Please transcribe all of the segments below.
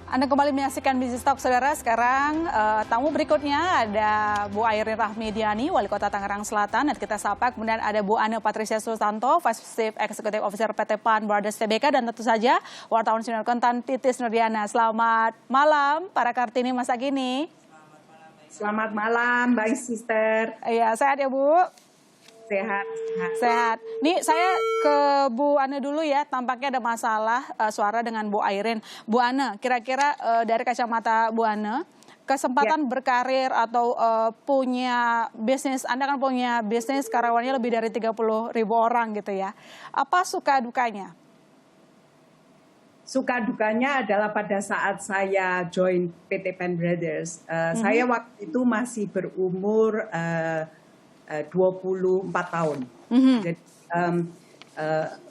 Anda kembali menyaksikan Business Talk, saudara. Sekarang tamu berikutnya ada Bu Airin Rahmidiani, Wali Kota Tangerang Selatan. Dan kita sapa, kemudian ada Bu Ane Patricia Susanto, Vice Chief Executive Officer PT Pan Brothers Tbk. Dan tentu saja wartawan senior konten Titis Nurdiana. Selamat malam, para Kartini masa kini. Selamat malam, Mbak Sister. Iya, sehat ya Bu? Sehat. Nih saya ke Bu Ane dulu ya, tampaknya ada masalah suara dengan Bu Airin. Bu Ane, kira-kira dari kacamata Bu Ane, kesempatan berkarir atau punya bisnis, Anda kan punya bisnis karyawannya lebih dari 30.000 orang gitu ya. Apa suka dukanya? Suka dukanya adalah pada saat saya join PT Pan Brothers, saya waktu itu masih berumur 24 tahun. Jadi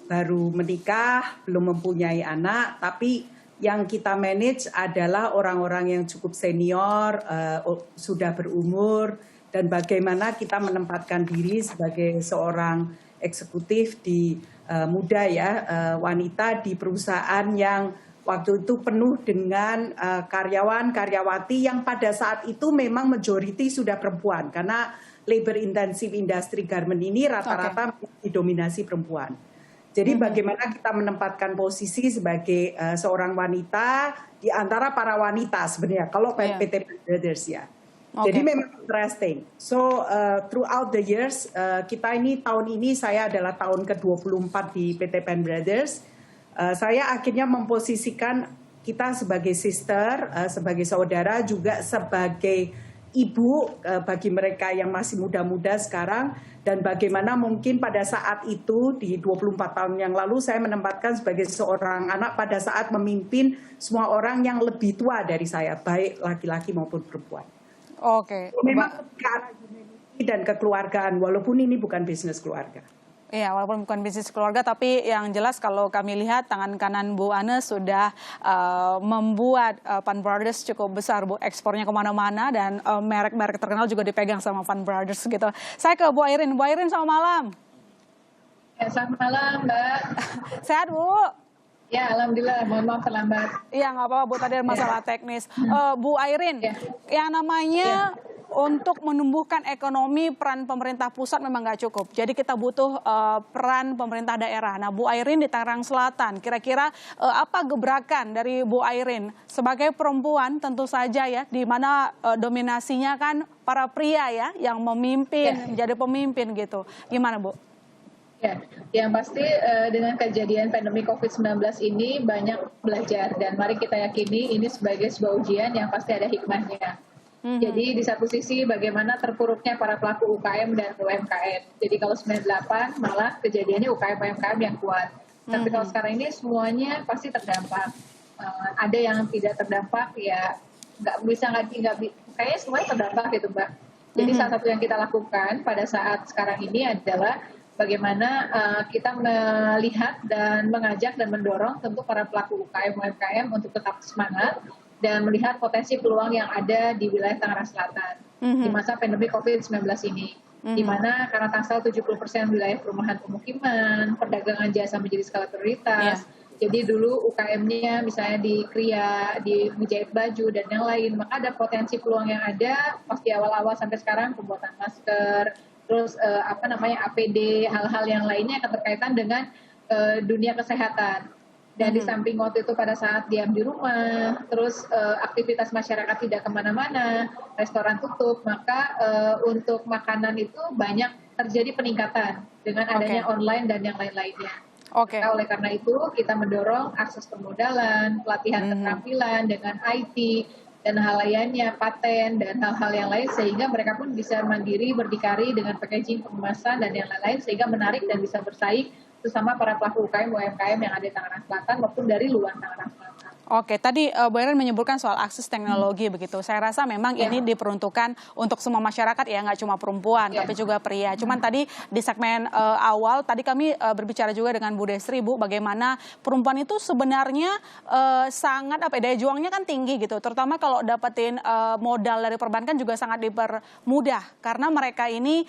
baru menikah, belum mempunyai anak, tapi yang kita manage adalah orang-orang yang cukup senior, sudah berumur, dan bagaimana kita menempatkan diri sebagai seorang eksekutif di muda ya, wanita di perusahaan yang waktu itu penuh dengan karyawan-karyawati yang pada saat itu memang majority sudah perempuan, karena labor intensive industry garment ini rata-rata didominasi perempuan. Jadi bagaimana kita menempatkan posisi sebagai seorang wanita di antara para wanita sebenarnya kalau PT Brothers ya. Jadi memang interesting. So throughout the years, kita ini tahun ini saya adalah tahun ke-24 di PT Pan Brothers. Saya akhirnya memposisikan kita sebagai sister, sebagai saudara, juga sebagai ibu bagi mereka yang masih muda-muda sekarang, dan bagaimana mungkin pada saat itu di 24 tahun yang lalu saya menempatkan sebagai seorang anak pada saat memimpin semua orang yang lebih tua dari saya, baik laki-laki maupun perempuan. Memang ke arah humanity dan kekeluargaan, walaupun ini bukan bisnis keluarga. Iya, walaupun bukan bisnis keluarga, tapi yang jelas kalau kami lihat tangan kanan Bu Ane sudah membuat Pan Brothers cukup besar, Bu. Ekspornya kemana-mana dan merek-merek terkenal juga dipegang sama Pan Brothers gitu. Saya ke Bu Airin. Bu Airin, selamat malam. Ya, selamat malam, Mbak. Sehat, Bu? Ya, alhamdulillah. Mohon maaf terlambat. Iya, nggak apa-apa, Bu. Tadi ada masalah teknis. Bu Airin, yang namanya untuk menumbuhkan ekonomi, peran pemerintah pusat memang nggak cukup. Jadi kita butuh peran pemerintah daerah. Nah, Bu Airin di Tangerang Selatan, kira-kira apa gebrakan dari Bu Airin sebagai perempuan tentu saja ya, di mana dominasinya kan para pria ya yang memimpin, menjadi pemimpin gitu. Gimana, Bu? Ya, yang pasti dengan kejadian pandemi COVID-19 ini banyak belajar, dan mari kita yakini ini sebagai sebuah ujian yang pasti ada hikmahnya. Jadi di satu sisi bagaimana terpuruknya para pelaku UKM dan UMKM. Jadi kalau 98 malah kejadiannya UKM-UMKM yang kuat. Tapi kalau sekarang ini semuanya pasti terdampak. Ada yang tidak terdampak ya kayaknya semuanya terdampak gitu, Mbak. Jadi salah satu yang kita lakukan pada saat sekarang ini adalah bagaimana kita melihat dan mengajak dan mendorong tentu para pelaku UKM-UMKM untuk tetap semangat dan melihat potensi peluang yang ada di wilayah Tangerang Selatan di masa pandemi COVID-19 ini. Di mana karena Tangsel 70% wilayah perumahan pemukiman, perdagangan jasa menjadi skala prioritas. Jadi dulu UKM-nya misalnya di Kria, di menjahit baju dan yang lain, maka ada potensi peluang yang ada pas di awal-awal sampai sekarang, pembuatan masker, terus APD, hal-hal yang lainnya yang berkaitan dengan dunia kesehatan. Dan di samping waktu itu pada saat diam di rumah, terus aktivitas masyarakat tidak kemana-mana, restoran tutup, maka untuk makanan itu banyak terjadi peningkatan dengan adanya online dan yang lain-lainnya. Nah, oleh karena itu kita mendorong akses permodalan, pelatihan keterampilan dengan IT, dan hal lainnya, paten, dan hal-hal yang lain, sehingga mereka pun bisa mandiri, berdikari dengan packaging, pengemasan, dan yang lain-lain, sehingga menarik dan bisa bersaing bersama para pelaku UKM, UMKM yang ada di Tangerang Selatan maupun dari luar Tangerang Selatan. Oke, tadi Bu Airin menyebutkan soal akses teknologi begitu. Saya rasa memang ini diperuntukkan untuk semua masyarakat ya, nggak cuma perempuan, tapi juga pria. Cuman tadi di segmen awal, tadi kami berbicara juga dengan Bu Destri, Bu, bagaimana perempuan itu sebenarnya sangat daya juangnya kan tinggi gitu. Terutama kalau dapetin modal dari perbankan juga sangat dipermudah karena mereka ini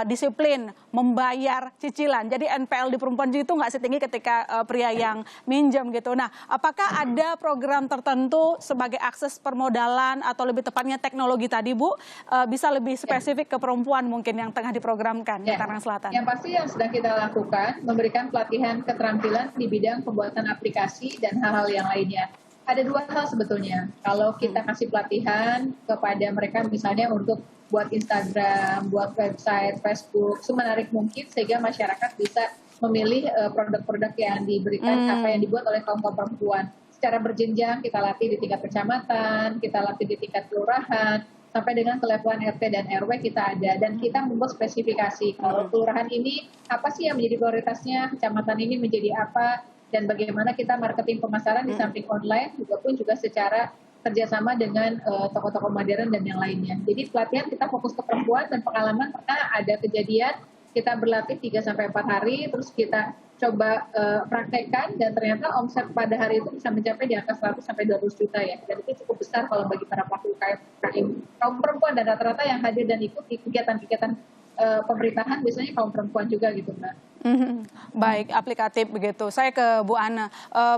disiplin membayar cicilan. Jadi NPL di perempuan itu nggak setinggi ketika pria yang minjem gitu. Nah, apakah ada ada program tertentu sebagai akses permodalan atau lebih tepatnya teknologi tadi Bu, bisa lebih spesifik ke perempuan mungkin yang tengah diprogramkan di Tangerang Selatan? Yang pasti yang sedang kita lakukan, memberikan pelatihan keterampilan di bidang pembuatan aplikasi dan hal-hal yang lainnya. Ada dua hal sebetulnya. Kalau kita kasih pelatihan kepada mereka misalnya untuk buat Instagram, buat website, Facebook, semenarik mungkin sehingga masyarakat bisa memilih produk-produk yang diberikan, apa yang dibuat oleh kaum perempuan. Secara berjenjang kita latih di tingkat kecamatan, kita latih di tingkat kelurahan, sampai dengan kelevelan RT dan RW kita ada. Dan kita membuat spesifikasi, kalau kelurahan ini apa sih yang menjadi prioritasnya, kecamatan ini menjadi apa, dan bagaimana kita marketing pemasaran di samping online juga secara kerjasama dengan toko-toko modern dan yang lainnya. Jadi pelatihan kita fokus ke perempuan dan pengalaman pernah ada kejadian kita berlatih 3-4 hari, terus kita coba praktekkan dan ternyata omset pada hari itu bisa mencapai di angka 100-200 juta ya. Dan itu cukup besar kalau bagi para pelaku UKM kaum perempuan, dan rata-rata yang hadir dan ikut di kegiatan-kegiatan pemerintahan biasanya kaum perempuan juga gitu Mbak. Baik, aplikatif begitu. Saya ke Bu Ana.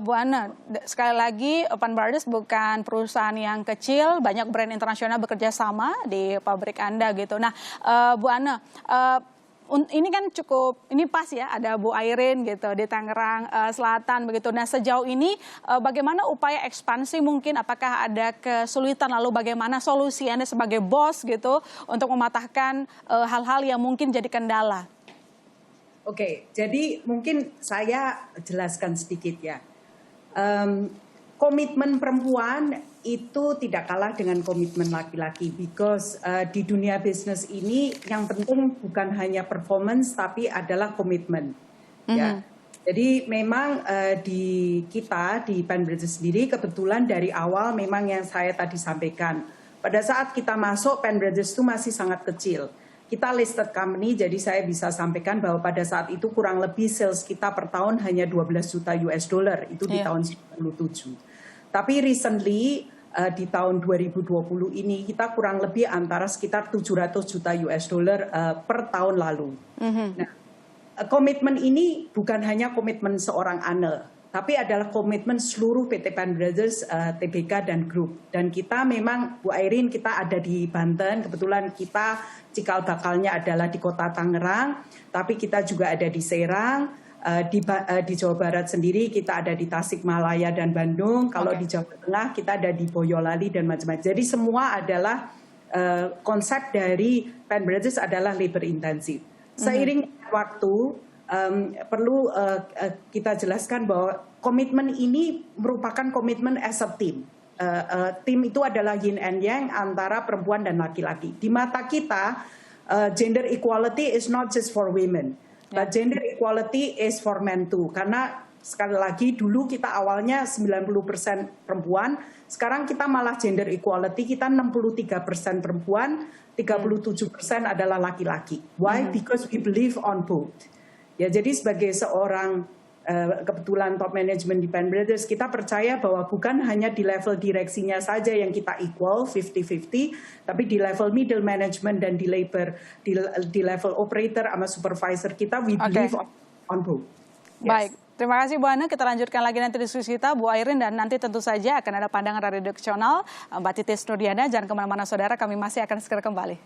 Bu Ana, sekali lagi Open Borders bukan perusahaan yang kecil, banyak brand internasional bekerja sama di pabrik Anda gitu. Nah, Bu Ana, ini kan ini pas ya, ada Bu Airin gitu di Tangerang Selatan begitu. Nah, sejauh ini bagaimana upaya ekspansi mungkin, apakah ada kesulitan, lalu bagaimana solusi Anda sebagai bos gitu untuk mematahkan hal-hal yang mungkin jadi kendala? Oke, jadi mungkin saya jelaskan sedikit ya. Komitmen perempuan itu tidak kalah dengan komitmen laki-laki, because di dunia bisnis ini yang penting bukan hanya performance tapi adalah komitmen. Ya. Jadi memang di Pen Bridges sendiri kebetulan dari awal memang yang saya tadi sampaikan. Pada saat kita masuk, Pen Bridges itu masih sangat kecil. Kita listed company, jadi saya bisa sampaikan bahwa pada saat itu kurang lebih sales kita per tahun hanya 12 juta US dollar, itu di tahun 97. Tapi recently di tahun 2020 ini kita kurang lebih antara sekitar 700 juta US dollar per tahun lalu. Nah, komitmen ini bukan hanya komitmen seorang Ane, tapi adalah komitmen seluruh PT Pen Brothers, TBK dan grup. Dan kita memang, Bu Airin, kita ada di Banten, kebetulan kita cikal bakalnya adalah di kota Tangerang, tapi kita juga ada di Serang, di Jawa Barat sendiri kita ada di Tasikmalaya dan Bandung, kalau di Jawa Tengah kita ada di Boyolali dan macam-macam. Jadi semua adalah konsep dari Pen Brothers adalah labor intensif. Seiring waktu, perlu kita jelaskan bahwa komitmen ini merupakan komitmen as a team. Tim itu adalah yin and yang antara perempuan dan laki-laki. Di mata kita, gender equality is not just for women, but gender equality is for men too. Karena sekali lagi dulu kita awalnya 90% perempuan, sekarang kita malah gender equality kita 63% perempuan, 37% adalah laki-laki. Why? Because we believe on both. Ya, jadi sebagai seorang kebetulan top management di Pen Brothers, kita percaya bahwa bukan hanya di level direksinya saja yang kita equal 50-50, tapi di level middle management dan di labor, di level operator sama supervisor kita, we believe on both. Yes. Baik, terima kasih Bu Ana. Kita lanjutkan lagi nanti diskusi kita, Bu Airin, dan nanti tentu saja akan ada pandangan redaksional Mbak Titis Nurdiana. Jangan kemana-mana saudara, kami masih akan segera kembali.